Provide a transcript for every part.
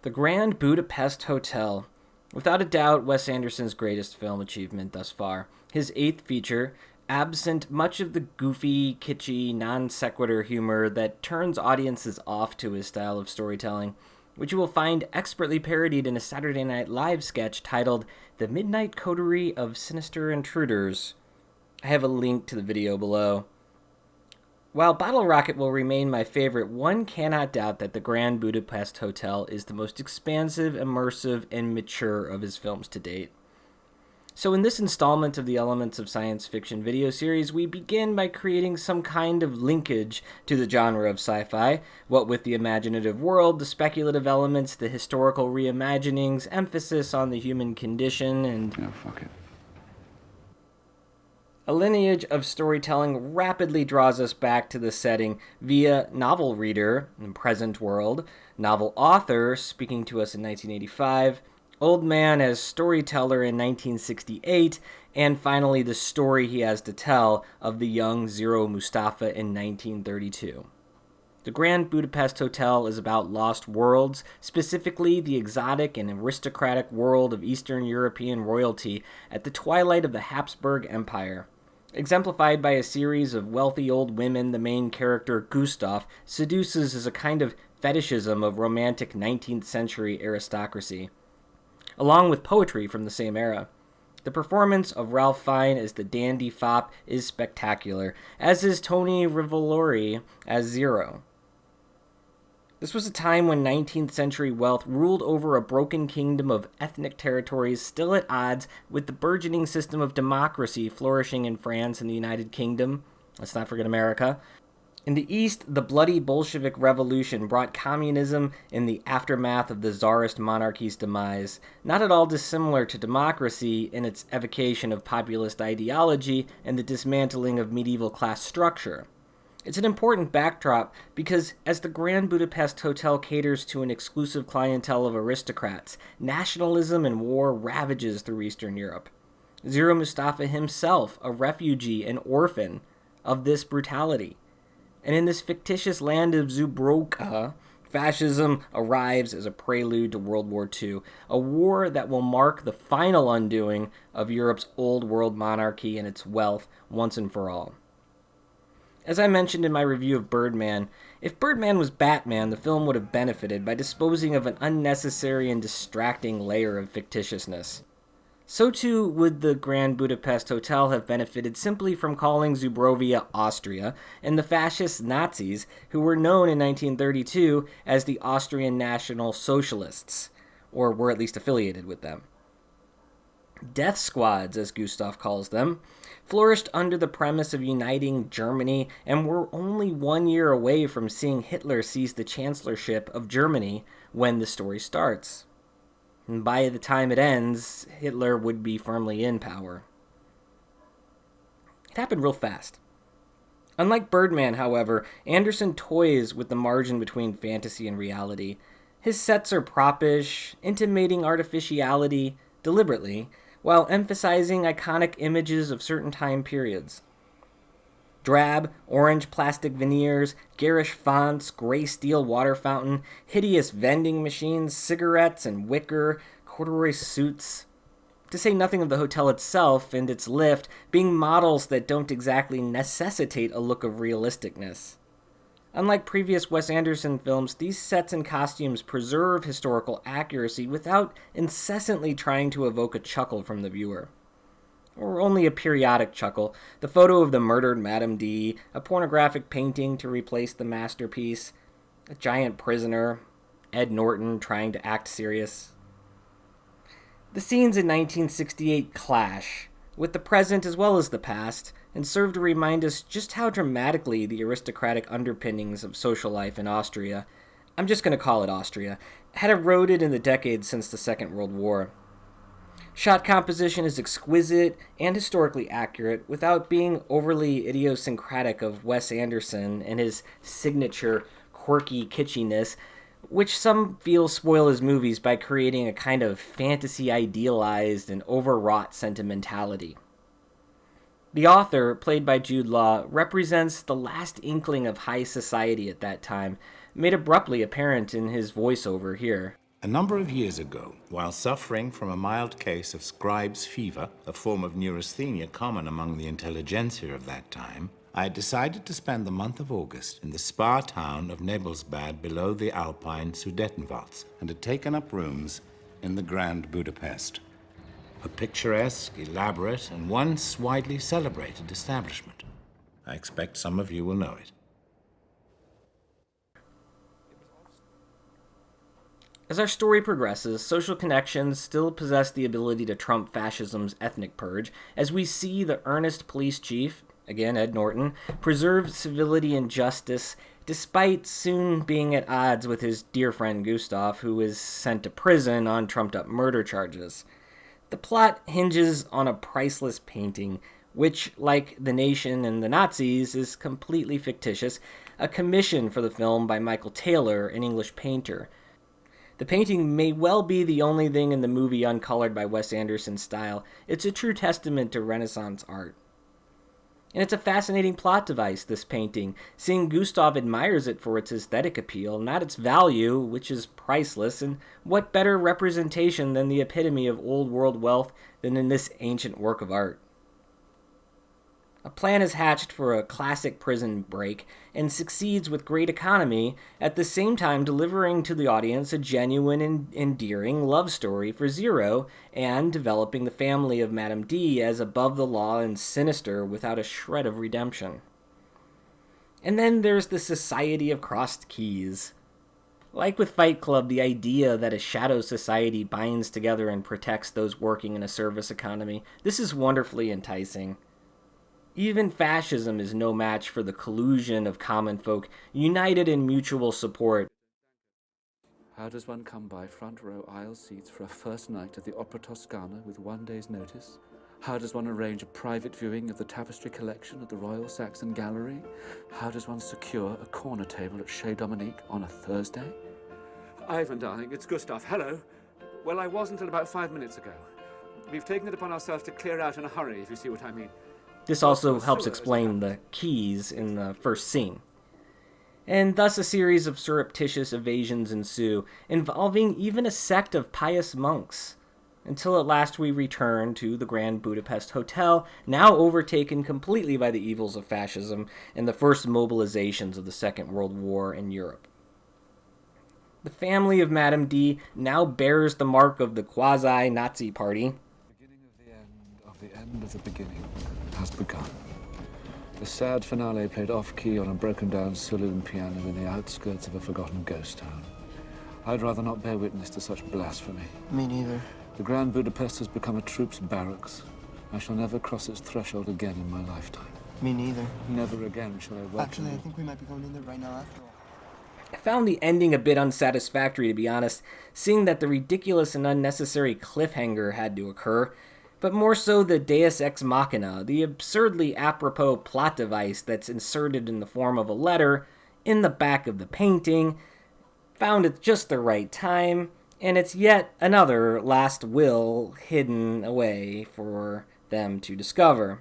The Grand Budapest Hotel. Without a doubt, Wes Anderson's greatest film achievement thus far. His eighth feature, absent much of the goofy, kitschy, non sequitur humor that turns audiences off to his style of storytelling, which you will find expertly parodied in a Saturday Night Live sketch titled The Midnight Coterie of Sinister Intruders. I have a link to the video below. While Bottle Rocket will remain my favorite, one cannot doubt that the Grand Budapest Hotel is the most expansive, immersive, and mature of his films to date. So in this installment of the Elements of Science Fiction video series, we begin by creating some kind of linkage to the genre of sci-fi, what with the imaginative world, the speculative elements, the historical reimaginings, emphasis on the human condition, and... Yeah, fuck it. A lineage of storytelling rapidly draws us back to the setting via novel reader in present world, novel author speaking to us in 1985, old man as storyteller in 1968, and finally the story he has to tell of the young Zero Mustafa in 1932. The Grand Budapest Hotel is about lost worlds, specifically the exotic and aristocratic world of Eastern European royalty at the twilight of the Habsburg Empire. Exemplified by a series of wealthy old women, the main character, Gustav, seduces as a kind of fetishism of romantic 19th century aristocracy, along with poetry from the same era. The performance of Ralph Fiennes as the dandy fop is spectacular, as is Tony Revolori as Zero. This was a time when 19th century wealth ruled over a broken kingdom of ethnic territories still at odds with the burgeoning system of democracy flourishing in France and the United Kingdom. Let's not forget America. In the East, the bloody Bolshevik Revolution brought communism in the aftermath of the Tsarist monarchy's demise, not at all dissimilar to democracy in its evocation of populist ideology and the dismantling of medieval class structure. It's an important backdrop because as the Grand Budapest Hotel caters to an exclusive clientele of aristocrats, nationalism and war ravages through Eastern Europe. Zero Mustafa himself, a refugee and orphan of this brutality. And in this fictitious land of Zubrovka, fascism arrives as a prelude to World War II, a war that will mark the final undoing of Europe's old world monarchy and its wealth once and for all. As I mentioned in my review of Birdman, if Birdman was Batman, the film would have benefited by disposing of an unnecessary and distracting layer of fictitiousness. So too would the Grand Budapest Hotel have benefited simply from calling Zubrovia Austria and the fascist Nazis, who were known in 1932 as the Austrian National Socialists, or were at least affiliated with them. Death squads, as Gustav calls them, flourished under the premise of uniting Germany and were only 1 year away from seeing Hitler seize the chancellorship of Germany when the story starts. And by the time it ends, Hitler would be firmly in power. It happened real fast. Unlike Birdman, however, Anderson toys with the margin between fantasy and reality. His sets are proppish, intimating artificiality deliberately, while emphasizing iconic images of certain time periods. Drab, orange plastic veneers, garish fonts, gray steel water fountain, hideous vending machines, cigarettes and wicker, corduroy suits. To say nothing of the hotel itself and its lift being models that don't exactly necessitate a look of realisticness. Unlike previous Wes Anderson films, these sets and costumes preserve historical accuracy without incessantly trying to evoke a chuckle from the viewer. Or only a periodic chuckle, the photo of the murdered Madame D, a pornographic painting to replace the masterpiece, a giant prisoner, Ed Norton trying to act serious. The scenes in 1968 clash, with the present as well as the past, and serve to remind us just how dramatically the aristocratic underpinnings of social life in Austria, I'm just going to call it Austria, had eroded in the decades since the Second World War. Shot composition is exquisite and historically accurate without being overly idiosyncratic of Wes Anderson and his signature quirky kitschiness, which some feel spoil his movies by creating a kind of fantasy idealized and overwrought sentimentality. The author, played by Jude Law, represents the last inkling of high society at that time, made abruptly apparent in his voiceover here. A number of years ago, while suffering from a mild case of scribe's fever, a form of neurasthenia common among the intelligentsia of that time, I had decided to spend the month of August in the spa town of Nebelsbad below the Alpine Sudetenwalds, and had taken up rooms in the Grand Budapest, a picturesque, elaborate, and once widely celebrated establishment. I expect some of you will know it. As our story progresses, social connections still possess the ability to trump fascism's ethnic purge, as we see the earnest police chief, again Ed Norton, preserve civility and justice despite soon being at odds with his dear friend Gustav, who is sent to prison on trumped-up murder charges. The plot hinges on a priceless painting, which, like The Nation and the Nazis, is completely fictitious, a commission for the film by Michael Taylor, an English painter. The painting may well be the only thing in the movie uncolored by Wes Anderson's style. It's a true testament to Renaissance art. And it's a fascinating plot device, this painting, seeing Gustav admires it for its aesthetic appeal, not its value, which is priceless, and what better representation than the epitome of old world wealth than in this ancient work of art. A plan is hatched for a classic prison break and succeeds with great economy, at the same time delivering to the audience a genuine and endearing love story for Zero and developing the family of Madame D as above the law and sinister without a shred of redemption. And then there's the Society of Crossed Keys. Like with Fight Club, the idea that a shadow society binds together and protects those working in a service economy, this is wonderfully enticing. Even fascism is no match for the collusion of common folk, united in mutual support. How does one come by front row aisle seats for a first night at the Opera Toscana with 1 day's notice? How does one arrange a private viewing of the tapestry collection at the Royal Saxon Gallery? How does one secure a corner table at Chez Dominique on a Thursday? Ivan, darling, it's Gustav. Hello. Well, I was until about 5 minutes ago. We've taken it upon ourselves to clear out in a hurry, if you see what I mean. This also helps explain the keys in the first scene. And thus a series of surreptitious evasions ensue, involving even a sect of pious monks, until at last we return to the Grand Budapest Hotel, now overtaken completely by the evils of fascism and the first mobilizations of the Second World War in Europe. The family of Madame D now bears the mark of the quasi-Nazi party. The end of the beginning has begun. The sad finale played off-key on a broken-down saloon piano in the outskirts of a forgotten ghost town. I'd rather not bear witness to such blasphemy. Me neither. The Grand Budapest has become a troops' barracks. I shall never cross its threshold again in my lifetime. Me neither. Never again shall I welcome Actually, I you. think we might be going in there right now after all. I found the ending a bit unsatisfactory, to be honest, seeing that the ridiculous and unnecessary cliffhanger had to occur, but more so the deus ex machina, the absurdly apropos plot device that's inserted in the form of a letter in the back of the painting, found at just the right time, and it's yet another last will hidden away for them to discover.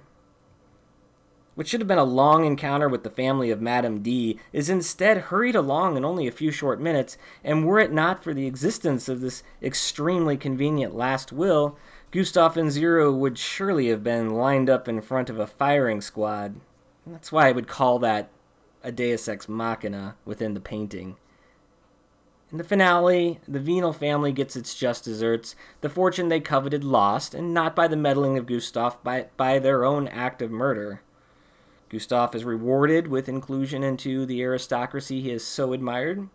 What should have been a long encounter with the family of Madame D is instead hurried along in only a few short minutes, and were it not for the existence of this extremely convenient last will, Gustav and Zero would surely have been lined up in front of a firing squad. And that's why I would call that a deus ex machina within the painting. In the finale, the venal family gets its just desserts, the fortune they coveted lost, and not by the meddling of Gustav, but by their own act of murder. Gustav is rewarded with inclusion into the aristocracy he has so admired.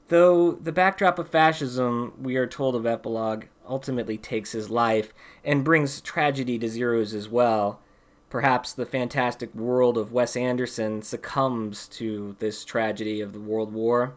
Though the backdrop of fascism, we are told of epilogue, ultimately takes his life and brings tragedy to Zero's as well. Perhaps the fantastic world of Wes Anderson succumbs to this tragedy of the World War.